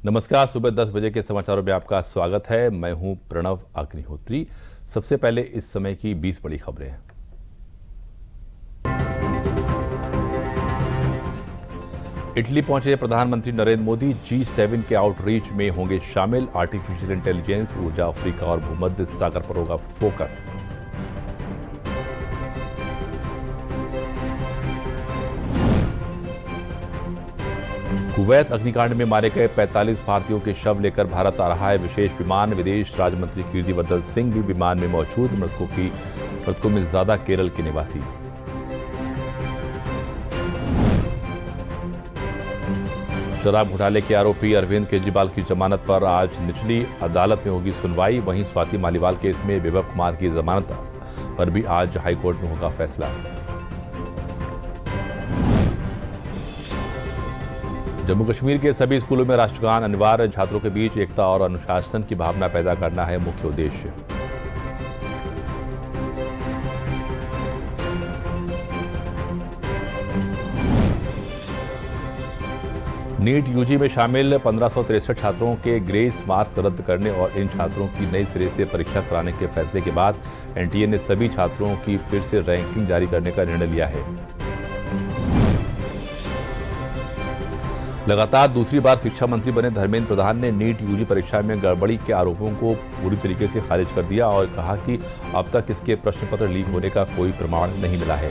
नमस्कार। सुबह 10 बजे के समाचारों में आपका स्वागत है। मैं हूं प्रणव अग्निहोत्री। सबसे पहले इस समय की 20 बड़ी खबरें हैं। इटली पहुंचे प्रधानमंत्री नरेंद्र मोदी G7 के आउटरीच में होंगे शामिल। आर्टिफिशियल इंटेलिजेंस, ऊर्जा, अफ्रीका और भूमध्य सागर पर होगा फोकस। कुवैत अग्निकांड में मारे गए 45 भारतीयों के शव लेकर भारत आ रहा है विशेष विमान। विदेश राज्य मंत्री कीर्तिवर्धन सिंह भी विमान में मौजूद। मृतकों में ज्यादा केरल के निवासी। शराब घोटाले के आरोपी अरविंद केजरीवाल की जमानत पर आज निचली अदालत में होगी सुनवाई। वहीं स्वाति मालीवाल केस में विभव कुमार की जमानत पर भी आज हाईकोर्ट में होगा फैसला। जम्मू कश्मीर के सभी स्कूलों में राष्ट्रगान अनिवार्य। छात्रों के बीच एकता और अनुशासन की भावना पैदा करना है मुख्य उद्देश्य। नीट यूजी में शामिल 1563 छात्रों के ग्रेस मार्क्स रद्द करने और इन छात्रों की नई सिरे से परीक्षा कराने के फैसले के बाद एनटीए ने सभी छात्रों की फिर से रैंकिंग जारी करने का निर्णय लिया है। लगातार दूसरी बार शिक्षा मंत्री बने धर्मेंद्र प्रधान ने नीट यूजी परीक्षा में गड़बड़ी के आरोपों को पूरी तरीके से खारिज कर दिया और कहा कि अब तक इसके प्रश्न पत्र लीक होने का कोई प्रमाण नहीं मिला है।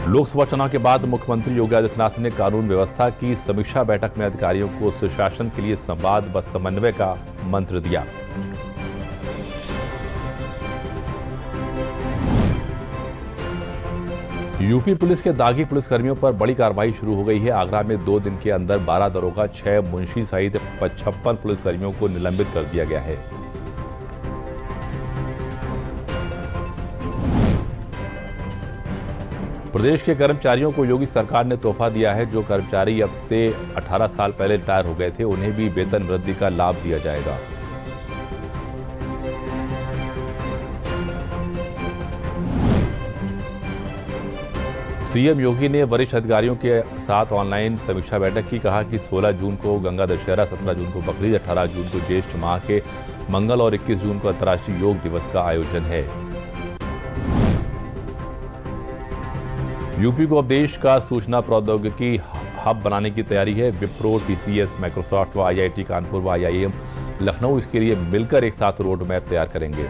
लोकसभा चुनाव के बाद मुख्यमंत्री योगी आदित्यनाथ ने कानून व्यवस्था की समीक्षा बैठक में अधिकारियों को सुशासन के लिए संवाद व समन्वय का मंत्र दिया। यूपी पुलिस के दागी पुलिसकर्मियों पर बड़ी कार्रवाई शुरू हो गई है। आगरा में 2 दिन के अंदर 12 दरोगा, 6 मुंशी सहित 55 पुलिसकर्मियों को निलंबित कर दिया गया है। प्रदेश के कर्मचारियों को योगी सरकार ने तोहफा दिया है। जो कर्मचारी अब से 18 साल पहले रिटायर हो गए थे उन्हें भी वेतन वृद्धि का लाभ दिया जाएगा। सीएम योगी ने वरिष्ठ अधिकारियों के साथ ऑनलाइन समीक्षा बैठक की। कहा कि 16 जून को गंगा दशहरा, 17 जून को बकरीद, 18 जून को ज्येष्ठ माह के मंगल और 21 जून को अंतर्राष्ट्रीय योग दिवस का आयोजन है। यूपी को अब देश का सूचना प्रौद्योगिकी हब बनाने की तैयारी है। विप्रो, टीसीएस, माइक्रोसॉफ्ट व आईआईटी कानपुर व आईआईएम लखनऊ इसके लिए मिलकर एक साथ रोड मैप तैयार करेंगे।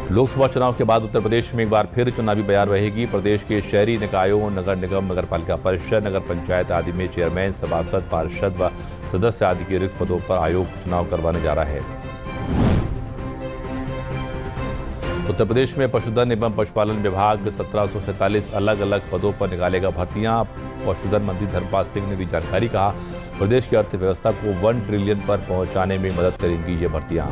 लोकसभा चुनाव के बाद उत्तर प्रदेश में एक बार फिर चुनावी बयार रहेगी। प्रदेश के शहरी निकायों, नगर निगम, नगरपालिका परिषद, नगर पंचायत आदि में चेयरमैन, सभासद, पार्षद व सदस्य आदि के रिक्त पदों पर आयोग चुनाव करवाने जा रहा है। उत्तर प्रदेश में पशुधन एवं पशुपालन विभाग 1747 अलग अलग पदों पर निकालेगा भर्तियां। पशुधन मंत्री धर्मपाल सिंह ने दी जानकारी। कहा, प्रदेश की अर्थव्यवस्था को 1 ट्रिलियन पर पहुंचाने में मदद करेंगी ये भर्तियां।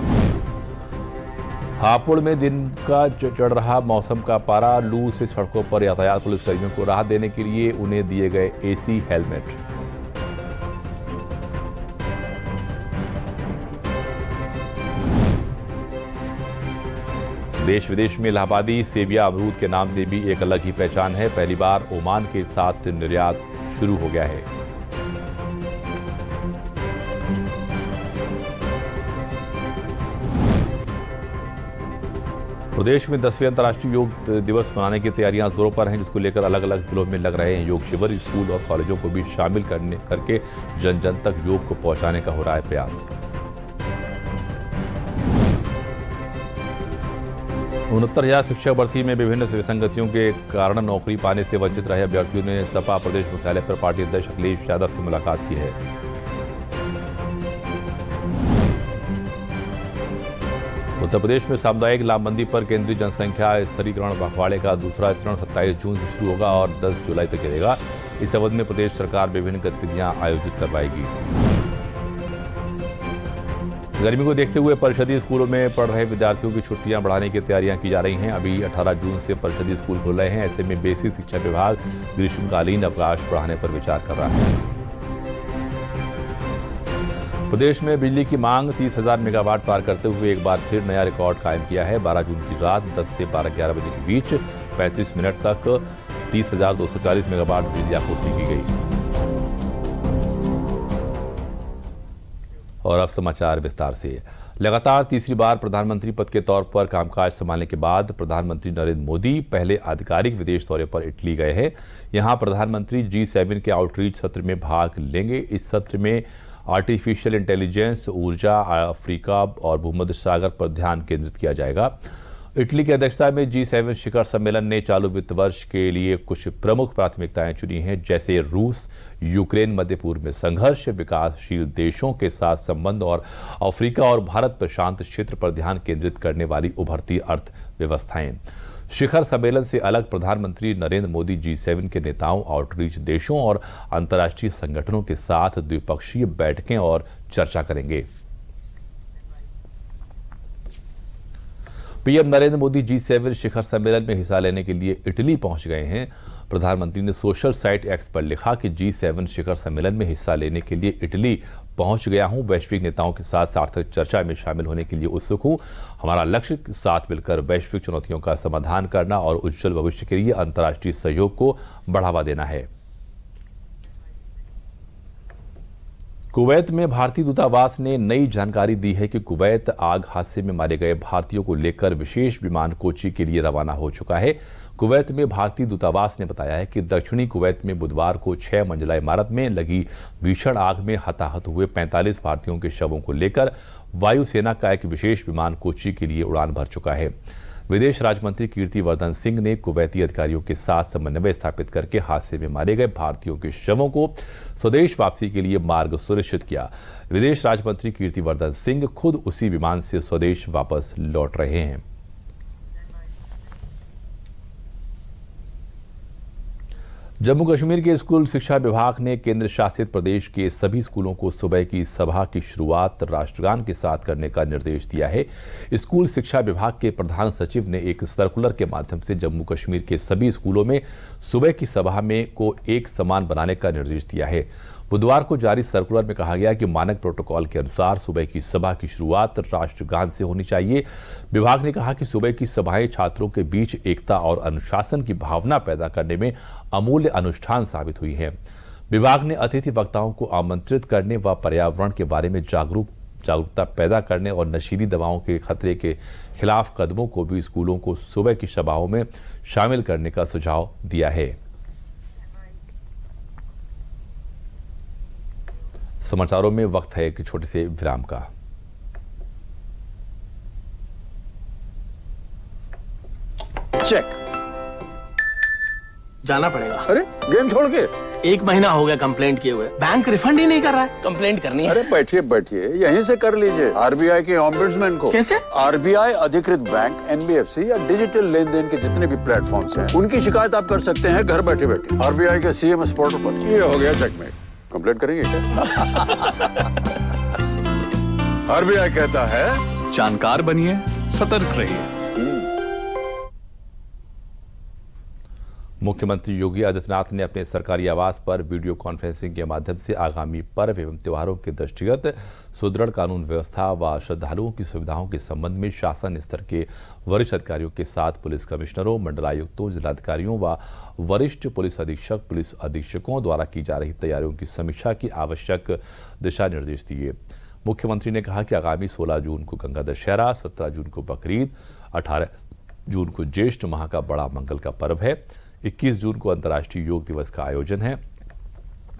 हापुड़ में दिन का चढ़ रहा मौसम का पारा। लू से सड़कों पर यातायात पुलिसकर्मियों को राहत देने के लिए उन्हें दिए गए एसी हेलमेट। देश विदेश में इलाहाबादी सेविया अमरूद के नाम से भी एक अलग ही पहचान है। पहली बार ओमान के साथ निर्यात शुरू हो गया है। प्रदेश में 10वें अंतर्राष्ट्रीय योग दिवस मनाने की तैयारियां जोरों पर हैं, जिसको लेकर अलग अलग जिलों में लग रहे हैं योग शिविर। स्कूल और कॉलेजों को भी शामिल करके जन जन तक योग को पहुंचाने का हो रहा है प्रयास। 69,000 शिक्षक भर्ती में विभिन्न विसंगतियों के कारण नौकरी पाने से वंचित रहे अभ्यर्थियों ने सपा प्रदेश मुख्यालय पर पार्टी अध्यक्ष अखिलेश यादव से मुलाकात की है। उत्तर प्रदेश में सामुदायिक लामबंदी पर केंद्रीय जनसंख्या स्थिरीकरण पखवाड़े का दूसरा चरण 27 जून से शुरू होगा और 10 जुलाई तक चलेगा। इस अवधि में प्रदेश सरकार विभिन्न गतिविधियां आयोजित करवाएगी। गर्मी को देखते हुए परिषदीय स्कूलों में पढ़ रहे विद्यार्थियों की छुट्टियां बढ़ाने की तैयारियां की जा रही हैं। अभी 18 जून से परिषदीय स्कूल खुल रहे हैं। ऐसे में बेसिक शिक्षा विभाग ग्रीष्मकालीन अवकाश बढ़ाने पर विचार कर रहा है। प्रदेश में बिजली की मांग 30,000 मेगावाट पार करते हुए एक बार फिर नया रिकॉर्ड कायम किया है। 12 जून की रात 10 से 11 बजे के बीच 35 मिनट तक 30,240 मेगावाट बिजली आपूर्ति की गई। और अब समाचार विस्तार से। लगातार तीसरी बार प्रधानमंत्री पद के तौर पर कामकाज संभालने के बाद प्रधानमंत्री नरेंद्र मोदी पहले आधिकारिक विदेश दौरे पर इटली गए हैं। यहां प्रधानमंत्री G7 के आउटरीच सत्र में भाग लेंगे। इस सत्र में आर्टिफिशियल इंटेलिजेंस, ऊर्जा, अफ्रीका और भूमध्य सागर पर ध्यान केंद्रित किया जाएगा। इटली की अध्यक्षता में G7 शिखर सम्मेलन ने चालू वित्त वर्ष के लिए कुछ प्रमुख प्राथमिकताएं चुनी हैं, जैसे रूस, यूक्रेन, मध्य पूर्व में संघर्ष, विकासशील देशों के साथ संबंध और अफ्रीका और भारत प्रशांत क्षेत्र पर ध्यान केंद्रित करने वाली उभरती अर्थव्यवस्थाएं। शिखर सम्मेलन से अलग प्रधानमंत्री नरेंद्र मोदी G7 के नेताओं, आउटरीच देशों और अंतर्राष्ट्रीय संगठनों के साथ द्विपक्षीय बैठकें और चर्चा करेंगे। पीएम नरेंद्र मोदी G7 शिखर सम्मेलन में हिस्सा लेने के लिए इटली पहुंच गए हैं। प्रधानमंत्री ने सोशल साइट एक्स पर लिखा कि G7 शिखर सम्मेलन में हिस्सा लेने के लिए इटली पहुंच गया हूं। वैश्विक नेताओं के साथ सार्थक चर्चा में शामिल होने के लिए उत्सुक हूं। हमारा लक्ष्य साथ मिलकर वैश्विक चुनौतियों का समाधान करना और उज्जवल भविष्य के लिए अंतर्राष्ट्रीय सहयोग को बढ़ावा देना है। कुवैत में भारतीय दूतावास ने नई जानकारी दी है कि कुवैत आग हादसे में मारे गए भारतीयों को लेकर विशेष विमान कोची के लिए रवाना हो चुका है। कुवैत में भारतीय दूतावास ने बताया है कि दक्षिणी कुवैत में बुधवार को 6 मंजिला इमारत में लगी भीषण आग में हताहत हुए 45 भारतीयों के शवों को लेकर वायुसेना का एक विशेष विमान कोची के लिए उड़ान भर चुका है। विदेश राज्य मंत्री कीर्तिवर्धन सिंह ने कुवैती अधिकारियों के साथ समन्वय स्थापित करके हादसे में मारे गए भारतीयों के शवों को स्वदेश वापसी के लिए मार्ग सुनिश्चित किया। विदेश राज्य मंत्री कीर्तिवर्धन सिंह खुद उसी विमान से स्वदेश वापस लौट रहे हैं। जम्मू कश्मीर के स्कूल शिक्षा विभाग ने केंद्र शासित प्रदेश के सभी स्कूलों को सुबह की सभा की शुरुआत राष्ट्रगान के साथ करने का निर्देश दिया है। स्कूल शिक्षा विभाग के प्रधान सचिव ने एक सर्कुलर के माध्यम से जम्मू कश्मीर के सभी स्कूलों में सुबह की सभा में को एक समान बनाने का निर्देश दिया है। बुधवार को जारी सर्कुलर में कहा गया कि मानक प्रोटोकॉल के अनुसार सुबह की सभा की शुरुआत राष्ट्रगान से होनी चाहिए। विभाग ने कहा कि सुबह की सभाएं छात्रों के बीच एकता और अनुशासन की भावना पैदा करने में अमूल्य अनुष्ठान साबित हुई है। विभाग ने अतिथि वक्ताओं को आमंत्रित करने व पर्यावरण के बारे में जागरूकता पैदा करने और नशीली दवाओं के खतरे के खिलाफ कदमों को भी स्कूलों को सुबह की सभाओं में शामिल करने का सुझाव दिया है। समाचारों में वक्त है एक छोटे से विराम का। चेक। जाना पड़ेगा। अरे गेम छोड़ के 1 महीना हो गया कंप्लेंट किए हुए, बैंक रिफंड ही नहीं कर रहा है। कंप्लेंट करनी है। अरे बैठिए बैठिए, यहीं से कर लीजिए आरबीआई के ओम्बुड्समैन को। कैसे? आरबीआई अधिकृत बैंक, एनबीएफसी या डिजिटल लेन देन के जितने भी प्लेटफॉर्म्स हैं, उनकी शिकायत आप कर सकते हैं घर बैठे बैठे। आरबीआई के सीएमएस पोर्टल पर। ये हो गया चेकमेट। कंप्लेंट करेंगे क्या? आरबीआई कहता है जानकार बनिए, सतर्क रहिए। मुख्यमंत्री योगी आदित्यनाथ ने अपने सरकारी आवास पर वीडियो कॉन्फ्रेंसिंग के माध्यम से आगामी पर्व एवं त्योहारों के दृष्टिगत सुदृढ़ कानून व्यवस्था व श्रद्धालुओं की सुविधाओं के संबंध में शासन स्तर के वरिष्ठ अधिकारियों के साथ पुलिस कमिश्नरों, मंडलायुक्तों, जिलाधिकारियों व वरिष्ठ पुलिस अधीक्षक, पुलिस अधीक्षकों द्वारा की जा रही तैयारियों की समीक्षा की आवश्यक दिशा निर्देश दिए। मुख्यमंत्री ने कहा कि आगामी 16 जून को गंगा दशहरा, 17 जून को बकरीद, 18 जून को ज्येष्ठ माह का बड़ा मंगल का पर्व है, 21 जून को अंतर्राष्ट्रीय योग दिवस का आयोजन है,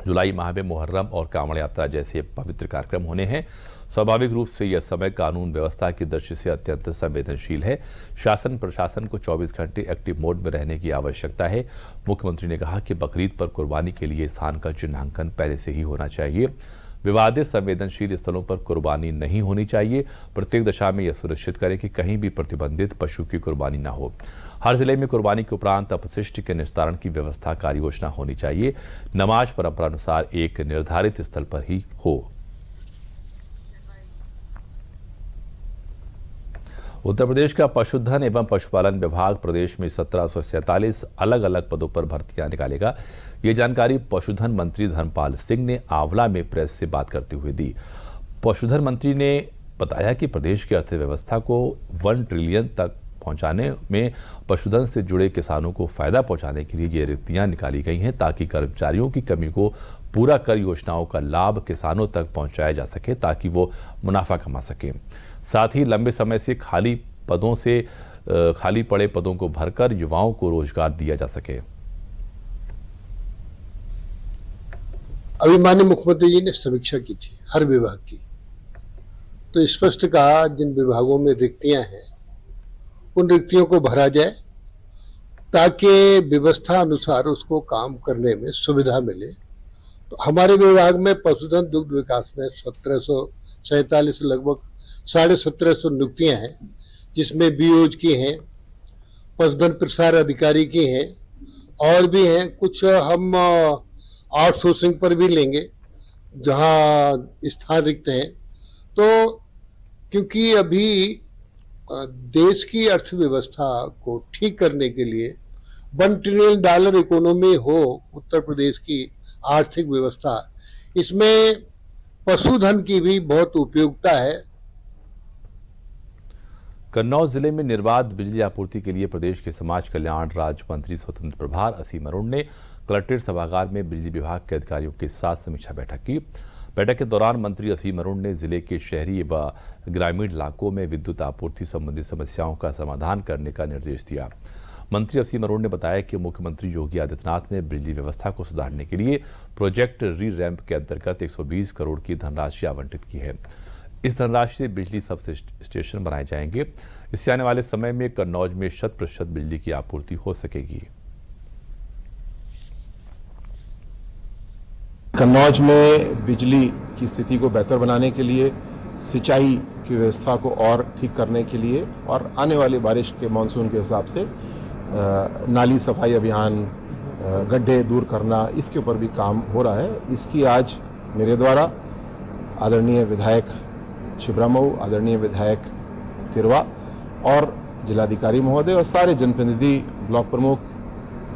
जुलाई माह में मुहर्रम और कांवड़ यात्रा जैसे पवित्र कार्यक्रम होने हैं। स्वाभाविक रूप से यह समय कानून व्यवस्था की दृष्टि से अत्यंत संवेदनशील है। शासन प्रशासन को 24 घंटे एक्टिव मोड में रहने की आवश्यकता है। मुख्यमंत्री ने कहा कि बकरीद पर कुर्बानी के लिए स्थान का चिन्हांकन पहले से ही होना चाहिए। विवादित संवेदनशील स्थलों पर कुर्बानी नहीं होनी चाहिए। प्रत्येक दशा में यह सुनिश्चित करें कि कहीं भी प्रतिबंधित पशु की कुर्बानी न हो। हर जिले में कुर्बानी के उपरांत अपशिष्ट के निस्तारण की व्यवस्था कार्य योजना होनी चाहिए। नमाज परंपरा अनुसार एक निर्धारित स्थल पर ही हो। उत्तर प्रदेश का पशुधन एवं पशुपालन विभाग प्रदेश में 1747 अलग अलग पदों पर भर्तियां निकालेगा। ये जानकारी पशुधन मंत्री धर्मपाल सिंह ने आंवला में प्रेस से बात करते हुए दी। पशुधन मंत्री ने बताया कि प्रदेश की अर्थव्यवस्था को 1 ट्रिलियन तक पहुंचाने में पशुधन से जुड़े किसानों को फायदा पहुंचाने के लिए ये रिक्तियां निकाली गई हैं ताकि कर्मचारियों की कमी को पूरा कर योजनाओं का लाभ किसानों तक पहुंचाया जा सके ताकि वो मुनाफा कमा सकें। साथ ही लंबे समय से खाली पड़े पदों को भरकर युवाओं को रोजगार दिया जा सके। अभी माननीय मुख्यमंत्री जी ने समीक्षा की थी हर विभाग की, तो स्पष्ट कहा जिन विभागों में रिक्तियां हैं उन रिक्तियों को भरा जाए ताकि व्यवस्था अनुसार उसको काम करने में सुविधा मिले। तो हमारे विभाग में पशुधन दुग्ध विकास में 1747 लगभग 1750 नियुक्तियां हैं, जिसमें बीओज की हैं, पशुधन प्रसार अधिकारी की हैं और भी हैं। कुछ हम आउटसोर्सिंग पर भी लेंगे जहां स्थान रिक्त हैं। तो क्योंकि अभी देश की अर्थव्यवस्था को ठीक करने के लिए $1 ट्रिलियन इकोनॉमी हो उत्तर प्रदेश की आर्थिक व्यवस्था, इसमें पशुधन की भी बहुत उपयोगिता है। कन्नौज जिले में निर्बाध बिजली आपूर्ति के लिए प्रदेश के समाज कल्याण राज्य मंत्री स्वतंत्र प्रभार असीम अरुण ने कलेक्ट्रेट सभागार में बिजली विभाग के अधिकारियों के साथ समीक्षा बैठक की। बैठक के दौरान मंत्री असीम अरुण ने जिले के शहरी व ग्रामीण इलाकों में विद्युत आपूर्ति संबंधी समस्याओं का समाधान करने का निर्देश दिया। मंत्री असीम अरुण ने बताया कि मुख्यमंत्री योगी आदित्यनाथ ने बिजली व्यवस्था को सुधारने के लिए प्रोजेक्ट री रैम्प के अंतर्गत 120 करोड़ की धनराशि आवंटित की है। इस धनराशि से बिजली सब स्टेशन बनाए जाएंगे। इससे आने वाले समय में कन्नौज में 100% बिजली की आपूर्ति हो सकेगी। कन्नौज में बिजली की स्थिति को बेहतर बनाने के लिए, सिंचाई की व्यवस्था को और ठीक करने के लिए और आने वाली बारिश के मानसून के हिसाब से नाली सफाई अभियान, गड्ढे दूर करना, इसके ऊपर भी काम हो रहा है। इसकी आज मेरे द्वारा आदरणीय विधायक छिबरामऊ, आदरणीय विधायक तिरवा और जिलाधिकारी महोदय और सारे जनप्रतिनिधि, ब्लॉक प्रमुख,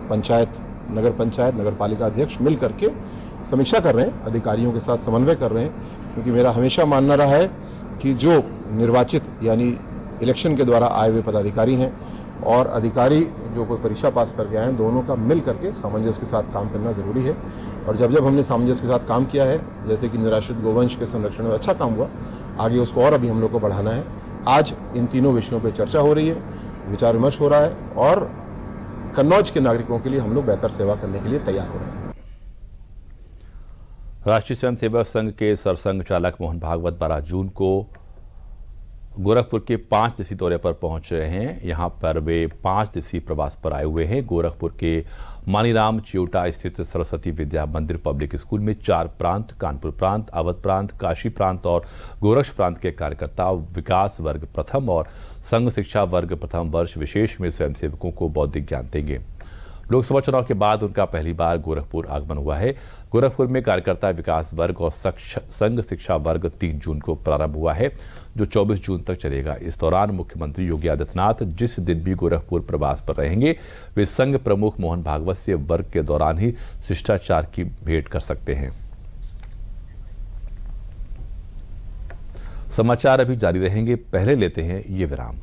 पंचायत, नगर पालिका अध्यक्ष मिल करके समीक्षा कर रहे हैं, अधिकारियों के साथ समन्वय कर रहे हैं। क्योंकि मेरा हमेशा मानना रहा है कि जो निर्वाचित यानी इलेक्शन के द्वारा आए हुए पदाधिकारी हैं और अधिकारी जो कोई परीक्षा पास करके आए हैं, दोनों का मिल करके सामंजस्य के साथ काम करना जरूरी है। और जब हमने सामंजस्य के साथ काम किया है, जैसे कि निराश्रित गोवंश के संरक्षण में अच्छा काम हुआ, आगे उसको और अभी हम लोग को बढ़ाना है। आज इन तीनों विषयों पर चर्चा हो रही है, विचार विमर्श हो रहा है और कन्नौज के नागरिकों के लिए हम लोग बेहतर सेवा करने के लिए तैयार हो रहे हैं। राष्ट्रीय स्वयंसेवक संघ के सरसंघ चालक मोहन भागवत 12 जून को गोरखपुर के 5 दिवसीय दौरे पर पहुंच रहे हैं। यहां पर वे 5 दिवसीय प्रवास पर आए हुए हैं। गोरखपुर के मानीराम चियोटा स्थित सरस्वती विद्या मंदिर पब्लिक स्कूल में 4 प्रांत, कानपुर प्रांत, अवध प्रांत, काशी प्रांत और गोरक्ष प्रांत के कार्यकर्ता विकास वर्ग प्रथम और संघ शिक्षा वर्ग प्रथम वर्ष विशेष में स्वयंसेवकों को बौद्धिक ज्ञान देंगे। लोकसभा चुनाव के बाद उनका पहली बार गोरखपुर आगमन हुआ है। गोरखपुर में कार्यकर्ता विकास वर्ग और संघ शिक्षा वर्ग 3 जून को प्रारंभ हुआ है, जो 24 जून तक चलेगा। इस दौरान मुख्यमंत्री योगी आदित्यनाथ जिस दिन भी गोरखपुर प्रवास पर रहेंगे, वे संघ प्रमुख मोहन भागवत से वर्ग के दौरान ही शिष्टाचार की भेंट कर सकते हैं। समाचार अभी जारी रहेंगे, पहले लेते हैं ये विराम।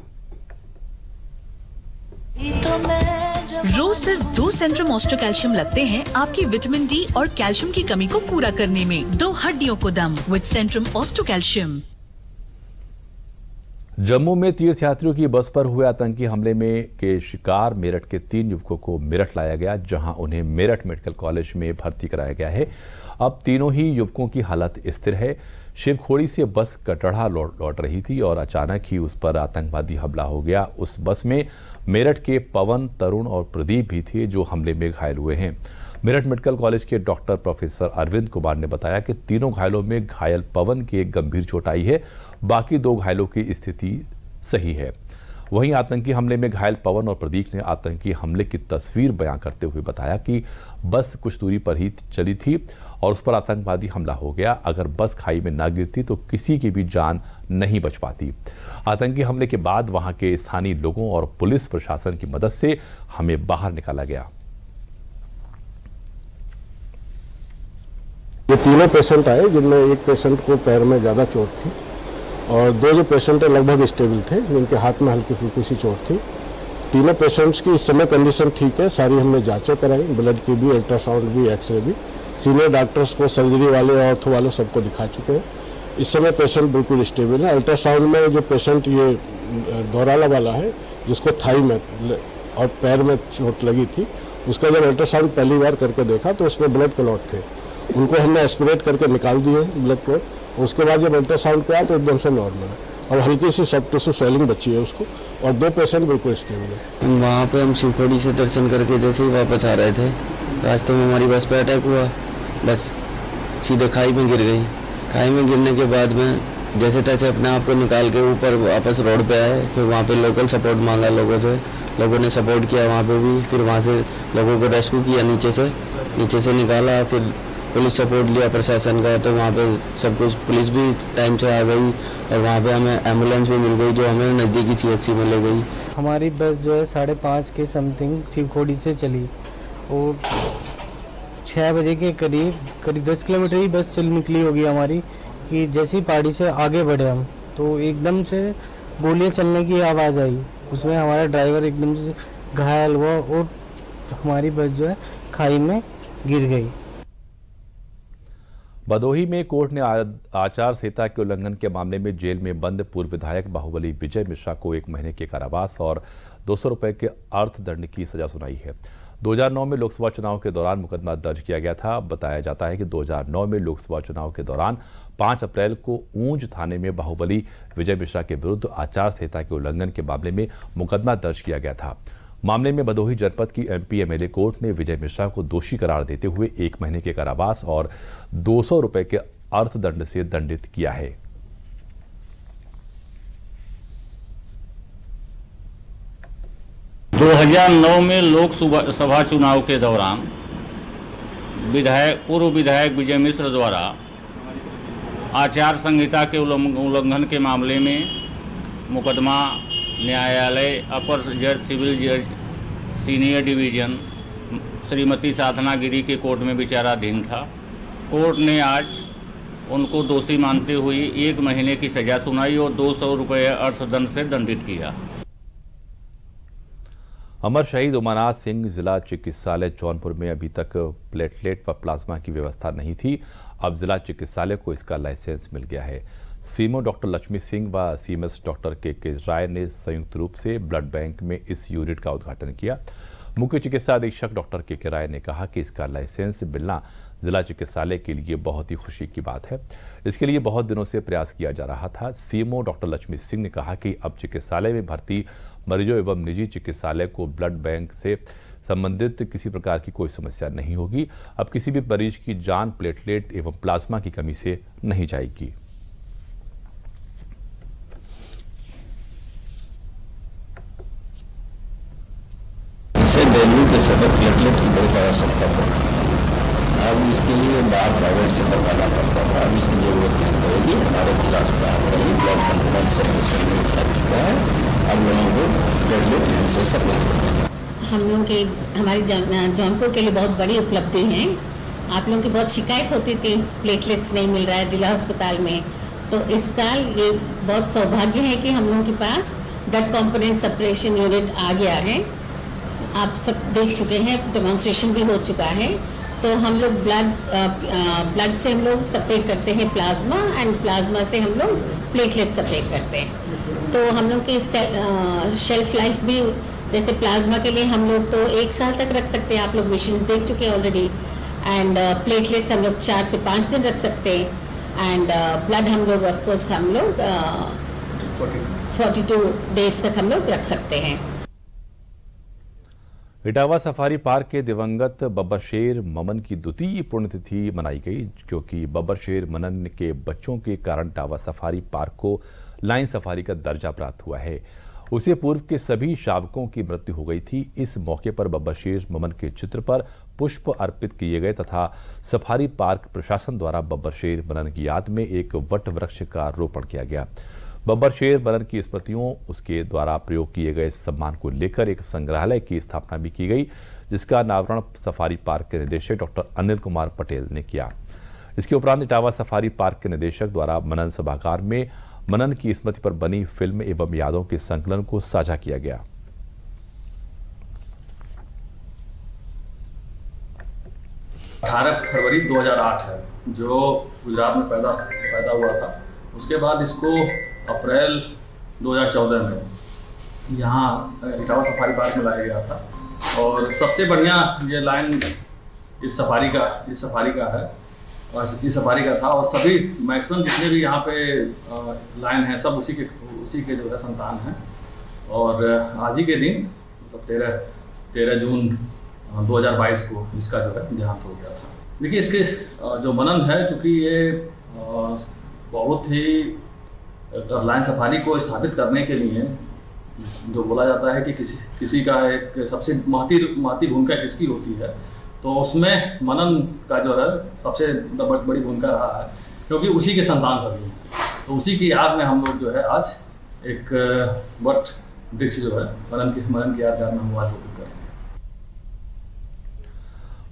रोज सिर्फ 2 सेंट्रम ऑस्ट्रो कैल्शियम लगते हैं आपकी विटामिन डी और कैल्शियम की कमी को पूरा करने में। 2 हड्डियों को दम with Centrum Austro calcium. Jammu में तीर्थयात्रियों की बस पर हुए आतंकी हमले में के शिकार मेरठ के 3 युवकों को मेरठ लाया गया, जहां उन्हें मेरठ मेडिकल कॉलेज में भर्ती कराया गया है। अब तीनों ही युवकों की हालत स्थिर है। शिवखोड़ी से बस कटड़ा लौट रही थी और अचानक ही उस पर आतंकवादी हमला हो गया। उस बस में मेरठ के पवन, तरुण और प्रदीप भी थे, जो हमले में घायल हुए हैं। मेरठ मेडिकल कॉलेज के डॉक्टर प्रोफेसर अरविंद कुमार ने बताया कि तीनों घायलों में घायल पवन की गंभीर चोट आई है, बाकी 2 घायलों की स्थिति सही है। वहीं आतंकी हमले में घायल पवन और प्रदीप ने आतंकी हमले की तस्वीर बयां करते हुए बताया कि बस कुछ दूरी पर ही चली थी और उस पर आतंकवादी हमला हो गया। अगर बस खाई में ना गिरती तो किसी की भी जान नहीं बच पाती। आतंकी हमले के बाद वहां के स्थानीय लोगों और पुलिस प्रशासन की मदद से हमें बाहर निकाला गया। ये तीनों पेशेंट आए, जिनमें एक पेशेंट को पैर में ज़्यादा चोट थी और दो जो पेशेंट है लगभग स्टेबल थे, जिनके हाथ में हल्की फुल्की सी चोट थी। तीनों पेशेंट्स की इस समय कंडीशन ठीक है, सारी हमने जांचें कराई, ब्लड की भी, अल्ट्रासाउंड भी, एक्सरे भी। सीनियर डॉक्टर्स को, सर्जरी वाले, ऑर्थो वाले सबको दिखा चुके हैं। इस समय पेशेंट बिल्कुल स्टेबल है। अल्ट्रासाउंड में जो पेशेंट ये दोराला वाला है, जिसको थाई में और पैर में चोट लगी थी, उसका जब अल्ट्रासाउंड पहली बार करके देखा तो उसमें ब्लड क्लॉट थे। उनको हमने एस्पिरेट करके निकाल दिए ब्लड क्लॉट। उसके बाद जब अल्ट्रासाउंड किया तो एकदम से नॉर्मल है और हल्की सी सॉफ्ट टिश्यू स्वेलिंग बची है उसको, और दो पेशेंट बिल्कुल स्टेबल है। वहाँ पे हम शिवखोड़ी से दर्शन करके जैसे ही वापस आ रहे थे, रास्ते में हमारी बस पे अटैक हुआ। बस सीधे खाई में गिर गई। खाई में गिरने के बाद में जैसे तैसे अपने आप को निकाल के ऊपर वापस रोड पे आए। फिर वहाँ पे लोकल सपोर्ट मांगा लोगों से, लोगों ने सपोर्ट किया वहाँ पे भी। फिर वहाँ से लोगों को रेस्क्यू किया, नीचे से निकाला। फिर पुलिस सपोर्ट लिया प्रशासन का, तो वहाँ पे सब कुछ, पुलिस भी टाइम से आ गई और वहाँ पे हमें एम्बुलेंस भी मिल गई जो हमें नज़दीकी CHC में ले गई। हमारी बस जो है 5:30 के समथिंग शिवखोड़ी से चली और 6 बजे के करीब 10 किलोमीटर ही बस चल निकली होगी हमारी, कि जैसे ही पहाड़ी से आगे बढ़े हम तो एकदम से गोलियां चलने की आवाज़ आई। उसमें हमारा ड्राइवर एकदम से घायल हुआ और हमारी बस जो है खाई में गिर गई। भदोही में कोर्ट ने आचार संहिता के उल्लंघन के मामले में जेल में बंद पूर्व विधायक बाहुबली विजय मिश्रा को 1 महीने के कारावास और 200 रुपए के अर्थदंड की सजा सुनाई है। 2009 में लोकसभा चुनाव के दौरान मुकदमा दर्ज किया गया था। बताया जाता है कि 2009 में लोकसभा चुनाव के दौरान 5 अप्रैल को ऊंच थाने में बाहुबली विजय मिश्रा के विरुद्ध आचार संहिता के उल्लंघन के मामले में मुकदमा दर्ज किया गया था। मामले में भदोही जनपद की MP MLA कोर्ट ने विजय मिश्रा को दोषी करार देते हुए 1 महीने के कारावास और 200 रुपए के अर्थदंड से दंडित किया है। दो 2009 में लोकसभा चुनाव के दौरान पूर्व विधायक विजय मिश्र द्वारा आचार संहिता के उल्लंघन के मामले में मुकदमा न्यायालय अपर जज सिविल जज सीनियर डिवीजन श्रीमती साधना गिरी के कोर्ट में विचाराधीन था। कोर्ट ने आज उनको दोषी मानते हुए 1 महीने की सजा सुनाई और 200 रुपये अर्थदंड से दंडित किया। अमर शहीद उमानाथ सिंह जिला चिकित्सालय जौनपुर में अभी तक प्लेटलेट व प्लाज्मा की व्यवस्था नहीं थी। अब जिला चिकित्सालय को इसका लाइसेंस मिल गया है। सीएमओ डॉक्टर लक्ष्मी सिंह व CMS डॉक्टर के राय ने संयुक्त रूप से ब्लड बैंक में इस यूनिट का उद्घाटन किया। मुख्य चिकित्सा अधीक्षक डॉक्टर के राय ने कहा कि इसका लाइसेंस मिलना जिला चिकित्सालय के लिए बहुत ही खुशी की बात है। इसके लिए बहुत दिनों से प्रयास किया जा रहा था। सीएमओ डॉक्टर लक्ष्मी सिंह ने कहा कि अब चिकित्सालय में भर्ती मरीजों एवं निजी चिकित्सालय को ब्लड बैंक से संबंधित किसी प्रकार की कोई समस्या नहीं होगी। अब किसी भी मरीज की जान प्लेटलेट एवं प्लाज्मा की कमी से नहीं जाएगी। डेंगू के सबब प्लेटलेट की बहुत आवश्यकता पड़ती है। अब इसके लिए बाहर प्राइवेट से बनवाना पड़ता था, अब इसकी जरूरत नहीं पड़ेगी। हमारे जिला अस्पताल में ही ब्लड कंपोनेंट सर्विस लग चुका है। अब लोगों को प्लेटलेट यहाँ से सप्लाई करेंगे। हम लोग के हमारी जौनपुर के लिए बहुत बड़ी उपलब्धि है। आप लोगों की बहुत शिकायत होती थी प्लेटलेट्स नहीं मिल रहा है जिला अस्पताल में, तो इस साल ये बहुत सौभाग्य है कि हम लोगों के पास ब्लड कंपोनेंट सेपरेशन यूनिट आ गया है। आप सब देख चुके हैं, डेमोन्स्ट्रेशन भी हो चुका है। तो हम लोग ब्लड से हम लोग सेपरेट करते हैं प्लाज्मा, एंड प्लाज्मा से हम लोग प्लेटलेट सेपरेट करते हैं। तो हम लोग की शेल्फ लाइफ भी, जैसे प्लाज्मा के लिए हम लोग तो 1 साल तक रख सकते हैं, आप लोग विशेष देख चुके हैं ऑलरेडी। एंड प्लेटलेट्स हम लोग 4 से 5 दिन रख सकते हैं। एंड ब्लड हम लोग ऑफकोर्स हम लोग 42 डेज तक हम लोग रख सकते हैं। इटावा सफारी पार्क के दिवंगत बब्बर शेर ममन की द्वितीय पुण्यतिथि मनाई गई, क्योंकि बब्बर शेर मनन के बच्चों के कारण इटावा सफारी पार्क को लाइन सफारी का दर्जा प्राप्त हुआ है। उसे पूर्व के सभी शावकों की मृत्यु हो गई थी। इस मौके पर बब्बर शेर ममन के चित्र पर पुष्प अर्पित किए गए तथा सफारी पार्क प्रशासन द्वारा बब्बर शेर मनन की याद में एक वट वृक्ष का रोपण किया गया। बब्बर शेर मनन की स्मृतियों, उसके द्वारा प्रयोग किए गए सम्मान को लेकर एक संग्रहालय की स्थापना भी की गई, जिसका अनावरण सफारी पार्क के निदेशक डॉक्टर अनिल कुमार पटेल ने किया। इसके उपरांत इटावा सफारी पार्क के निदेशक द्वारा मनन सभागार में मनन की स्मृति पर बनी फिल्म एवं यादों के संकलन को साझा किया गया। फरवरी 2008 है जो गुजरात में पैदा हुआ था। उसके बाद इसको अप्रैल 2014 में यहाँ इटावा सफारी पार्क में लाया गया था और सबसे बढ़िया ये लाइन इस सफारी का है और इस सफारी का था और सभी मैक्सिमम जितने भी यहाँ पे लाइन हैं सब उसी के जो है संतान हैं। और आज ही के दिन मतलब 13 जून 2022 को इसका जो है देहांत हो गया था। देखिए इसके जो मनन है क्योंकि ये बहुत ही लाइन सफारी को स्थापित करने के लिए जो बोला जाता है कि किसी का एक सबसे महती भूमिका किसकी होती है, तो उसमें मनन का जो है सबसे बड़ी भूमिका रहा है क्योंकि उसी के संतान सभी हैं। तो उसी की याद में हम लोग जो है आज एक वट वृक्ष जो है मनन की यादगार में हम आज रोपित करेंगे।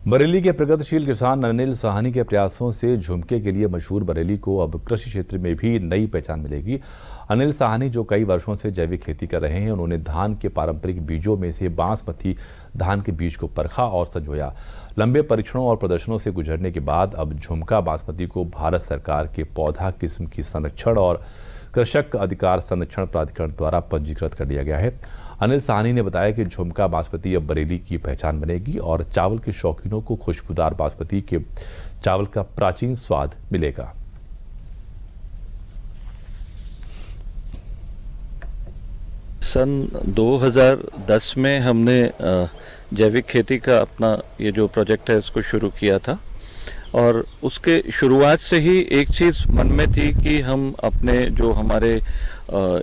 बरेली के प्रगतिशील किसान अनिल साहनी के प्रयासों से झुमके के लिए मशहूर बरेली को अब कृषि क्षेत्र में भी नई पहचान मिलेगी। अनिल साहनी जो कई वर्षों से जैविक खेती कर रहे हैं, उन्होंने धान के पारंपरिक बीजों में से बासमती धान के बीज को परखा और संजोया। लंबे परीक्षणों और प्रदर्शनों से गुजरने के बाद अब झुमका बासमती को भारत सरकार के पौधा किस्म की संरक्षण और कृषक अधिकार संरक्षण प्राधिकरण द्वारा पंजीकृत कर लिया गया है। अनिल साहनी ने बताया कि झुमका बासमती अब बरेली की पहचान बनेगी और चावल के शौकीनों को खुशबूदार बासमती के चावल का प्राचीन स्वाद मिलेगा। सन 2010 में हमने जैविक खेती का अपना ये जो प्रोजेक्ट है इसको शुरू किया था और उसके शुरुआत से ही एक चीज़ मन में थी कि हम अपने जो हमारे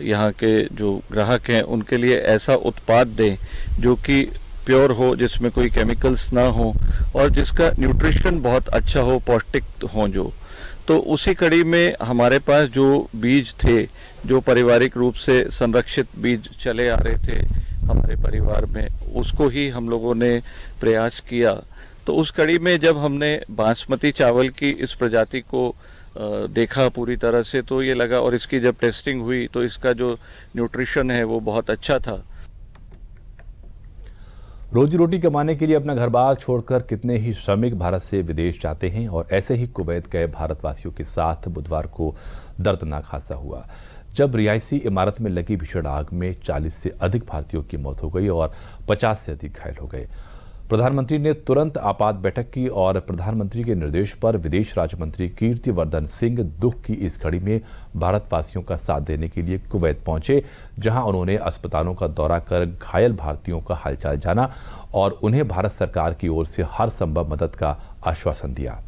यहाँ के जो ग्राहक हैं उनके लिए ऐसा उत्पाद दें जो कि प्योर हो, जिसमें कोई केमिकल्स ना हो और जिसका न्यूट्रिशन बहुत अच्छा हो, पौष्टिक हो जो। तो उसी कड़ी में हमारे पास जो बीज थे, जो पारिवारिक रूप से संरक्षित बीज चले आ रहे थे हमारे परिवार में, उसको ही हम लोगों ने प्रयास किया। तो उस कड़ी में जब हमने बासमती चावल की इस प्रजाति को देखा पूरी तरह से, तो ये लगा और इसकी जब टेस्टिंग हुई तो इसका जो न्यूट्रिशन है वो बहुत अच्छा था। रोजी रोटी कमाने के लिए अपना घर बार छोड़कर कितने ही श्रमिक भारत से विदेश जाते हैं और ऐसे ही कुवैत गए भारतवासियों के साथ बुधवार को दर्दनाक हादसा हुआ जब रिहायशी इमारत में लगी भीषण आग में 40 से अधिक भारतीयों की मौत हो गई और 50 से अधिक घायल हो गए। प्रधानमंत्री ने तुरंत आपात बैठक की और प्रधानमंत्री के निर्देश पर विदेश राज्य मंत्री कीर्तिवर्धन सिंह दुख की इस घड़ी में भारतवासियों का साथ देने के लिए कुवैत पहुंचे, जहां उन्होंने अस्पतालों का दौरा कर घायल भारतीयों का हालचाल जाना और उन्हें भारत सरकार की ओर से हर संभव मदद का आश्वासन दिया।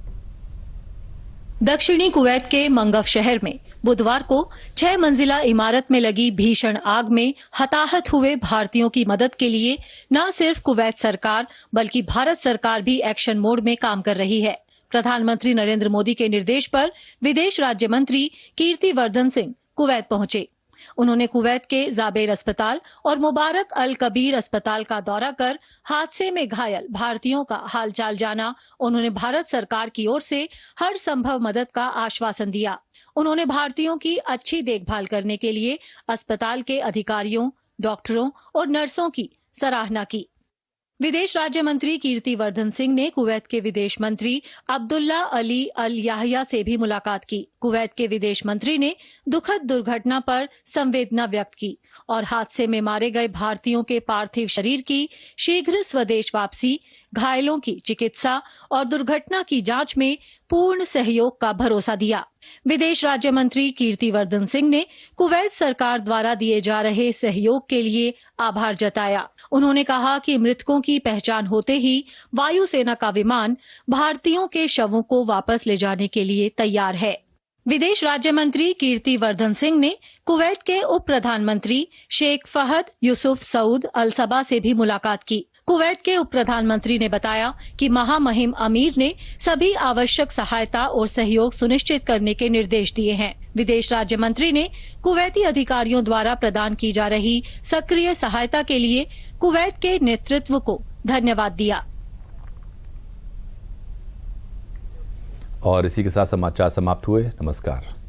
दक्षिणी कुवैत के मंगफ शहर में बुधवार को 6 मंजिला इमारत में लगी भीषण आग में हताहत हुए भारतीयों की मदद के लिए न सिर्फ कुवैत सरकार बल्कि भारत सरकार भी एक्शन मोड में काम कर रही है। प्रधानमंत्री नरेंद्र मोदी के निर्देश पर विदेश राज्य मंत्री कीर्तिवर्धन सिंह कुवैत पहुंचे। उन्होंने कुवैत के जाबेर अस्पताल और मुबारक अल कबीर अस्पताल का दौरा कर हादसे में घायल भारतीयों का हालचाल जाना। उन्होंने भारत सरकार की ओर से हर संभव मदद का आश्वासन दिया। उन्होंने भारतीयों की अच्छी देखभाल करने के लिए अस्पताल के अधिकारियों, डॉक्टरों और नर्सों की सराहना की। विदेश राज्य मंत्री कीर्तिवर्धन सिंह ने कुवैत के विदेश मंत्री अब्दुल्ला अली अल याहिया से भी मुलाकात की। कुवैत के विदेश मंत्री ने दुखद दुर्घटना पर संवेदना व्यक्त की और हादसे में मारे गए भारतीयों के पार्थिव शरीर की शीघ्र स्वदेश वापसी, घायलों की चिकित्सा और दुर्घटना की जांच में पूर्ण सहयोग का भरोसा दिया। विदेश राज्य मंत्री कीर्तिवर्धन सिंह ने कुवैत सरकार द्वारा दिए जा रहे सहयोग के लिए आभार जताया। उन्होंने कहा कि मृतकों की पहचान होते ही वायुसेना का विमान भारतीयों के शवों को वापस ले जाने के लिए तैयार है। विदेश राज्य मंत्री कीर्तिवर्धन सिंह ने कुवैत के उप प्रधानमंत्री शेख फहद यूसुफ सऊद अल सबा से भी मुलाकात की। कुवैत के उप प्रधानमंत्री ने बताया कि महामहिम अमीर ने सभी आवश्यक सहायता और सहयोग सुनिश्चित करने के निर्देश दिए हैं। विदेश राज्य मंत्री ने कुवैती अधिकारियों द्वारा प्रदान की जा रही सक्रिय सहायता के लिए कुवैत के नेतृत्व को धन्यवाद दिया। और इसी के साथ समाचार समाप्त हुए। नमस्कार।